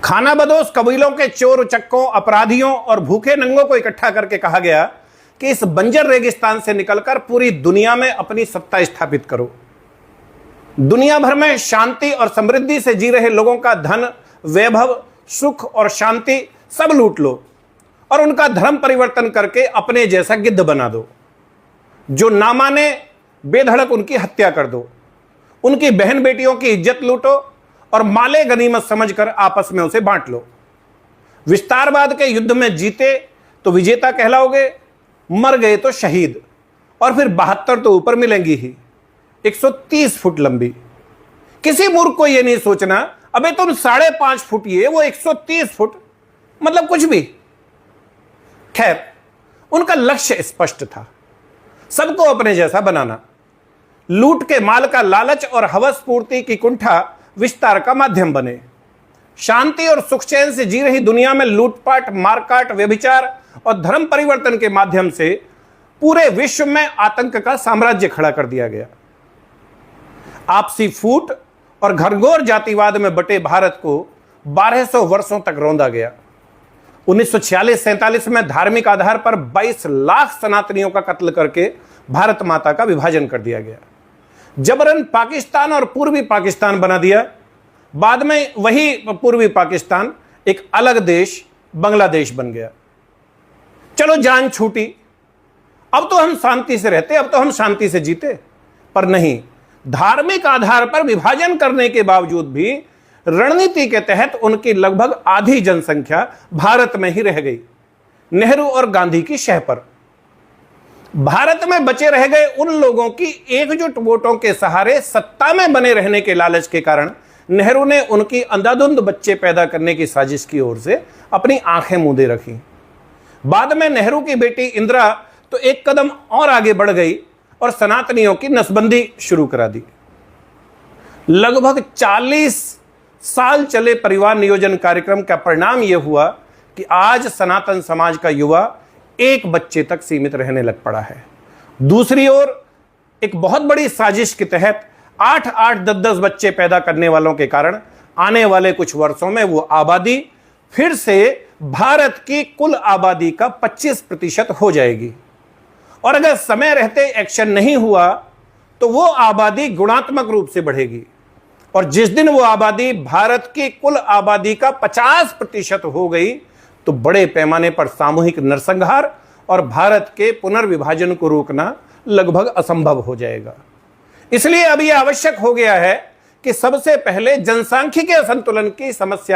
खानाबदोश कबीलों के चोर उचक्कों, अपराधियों और भूखे नंगों को इकट्ठा करके कहा गया कि इस बंजर रेगिस्तान से निकलकर पूरी दुनिया में अपनी सत्ता स्थापित करो। दुनिया भर में शांति और समृद्धि से जी रहे लोगों का धन, वैभव, सुख और शांति सब लूट लो और उनका धर्म परिवर्तन करके अपने जैसा गिद्ध बना दो। जो ना माने बेधड़क उनकी हत्या कर दो, उनकी बहन बेटियों की इज्जत लूटो और माले गनीमत समझकर आपस में उसे बांट लो। विस्तारवाद के युद्ध में जीते तो विजेता कहलाओगे, मर गए तो शहीद, और फिर 72 तो ऊपर मिलेंगी ही, 130 फुट लंबी। किसी मूर्ख को यह नहीं सोचना अबे तुम 5.5 फुट ये, वो 130 फुट, मतलब कुछ भी। खैर, उनका लक्ष्य स्पष्ट था, सबको अपने जैसा बनाना। लूट के माल का लालच और हवस पूर्ति की कुंठा विस्तार का माध्यम बने। शांति और सुख चैन से जी रही दुनिया में लूटपाट, मारकाट, व्यभिचार और धर्म परिवर्तन के माध्यम से पूरे विश्व में आतंक का साम्राज्य खड़ा कर दिया गया। आपसी फूट और घरघोर जातिवाद में बटे भारत को 1200 वर्षों तक रौंदा गया। 1946-47 में धार्मिक आधार पर 22 लाख सनातनियों का कत्ल करके भारत माता का विभाजन कर दिया गया। जबरन पाकिस्तान और पूर्वी पाकिस्तान बना दिया। बाद में वही पूर्वी पाकिस्तान एक अलग देश बांग्लादेश बन गया। चलो जान छूटी, अब तो हम शांति से रहते, अब तो हम शांति से जीते। पर नहीं, धार्मिक आधार पर विभाजन करने के बावजूद भी रणनीति के तहत उनकी लगभग आधी जनसंख्या भारत में ही रह गई, नेहरू और गांधी की शह पर। भारत में बचे रह गए उन लोगों की एकजुट वोटों के सहारे सत्ता में बने रहने के लालच के कारण नेहरू ने उनकी अंधाधुंध बच्चे पैदा करने की साजिश की ओर से अपनी आंखें मूंदे रखी। बाद में नेहरू की बेटी इंदिरा तो एक कदम और आगे बढ़ गई और सनातनियों की नसबंदी शुरू करा दी। लगभग 40 साल चले परिवार नियोजन कार्यक्रम का परिणाम यह हुआ कि आज सनातन समाज का युवा एक बच्चे तक सीमित रहने लग पड़ा है। दूसरी ओर एक बहुत बड़ी साजिश के तहत 8-8, 10-10 बच्चे पैदा करने वालों के कारण आने वाले कुछ वर्षों में वो आबादी फिर से भारत की कुल आबादी का 25% हो जाएगी। और अगर समय रहते एक्शन नहीं हुआ तो वो आबादी गुणात्मक रूप से बढ़ेगी और जिस दिन वो आबादी भारत की कुल आबादी का 50% हो गई तो बड़े पैमाने पर सामूहिक नरसंहार और भारत के पुनर्विभाजन को रोकना लगभग असंभव हो जाएगा। इसलिए अब यह आवश्यक हो गया है कि सबसे पहले जनसांख्यिकीय असंतुलन की समस्या